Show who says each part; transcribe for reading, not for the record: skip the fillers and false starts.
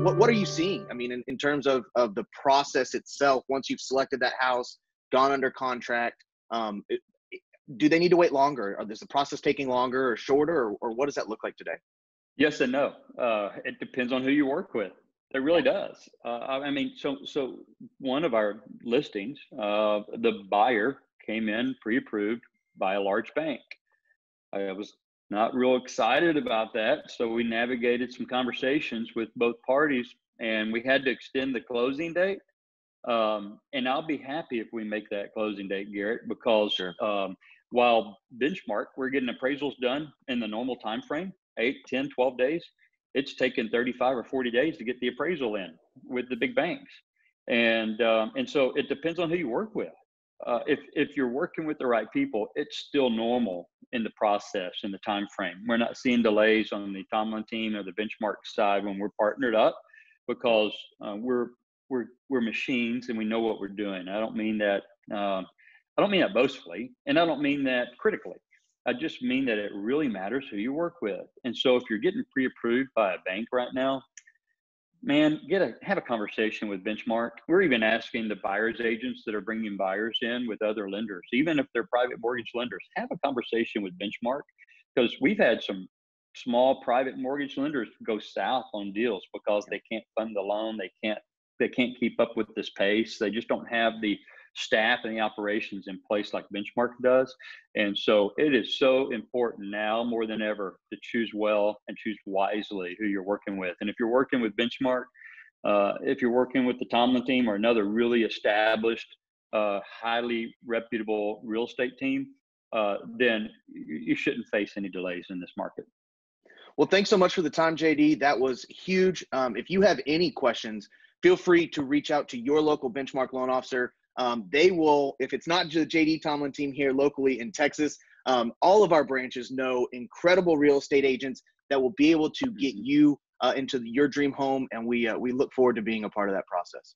Speaker 1: what are you seeing? I mean, in terms of the process itself, once you've selected that house, gone under contract, do they need to wait longer? Or is the process taking longer or shorter, or what does that look like today?
Speaker 2: Yes and no. It depends on who you work with. It really does. I mean, so one of our listings, the buyer came in pre-approved by a large bank. I was not real excited about that, so we navigated some conversations with both parties, and we had to extend the closing date. And I'll be happy if we make that closing date, Garrett, because
Speaker 1: Sure.
Speaker 2: while benchmark, we're getting appraisals done in the normal time frame, 8, 10, 12 days. It's taken 35 or 40 days to get the appraisal in with the big banks. And so it depends on who you work with. If you're working with the right people, it's still normal in the process in the time frame. We're not seeing delays on the Tomlin team or the benchmark side when we're partnered up, because we're machines and we know what we're doing. I don't mean that boastfully, and I don't mean that critically. I just mean that it really matters who you work with. And so if you're getting pre-approved by a bank right now, man, have a conversation with Benchmark. We're even asking the buyer's agents that are bringing buyers in with other lenders, even if they're private mortgage lenders, have a conversation with Benchmark, because we've had some small private mortgage lenders go south on deals because they can't fund the loan. They can't keep up with this pace. They just don't have the staff and the operations in place like Benchmark does. And so it is so important now more than ever to choose well and choose wisely who you're working with. And if you're working with Benchmark, if you're working with the Tomlin team or another really established, highly reputable real estate team, then you shouldn't face any delays in this market.
Speaker 1: Well, thanks so much for the time, JD. That was huge. If you have any questions, feel free to reach out to your local Benchmark loan officer. They will, if it's not the JD Tomlin team here locally in Texas, all of our branches know incredible real estate agents that will be able to get you into your dream home, and we look forward to being a part of that process.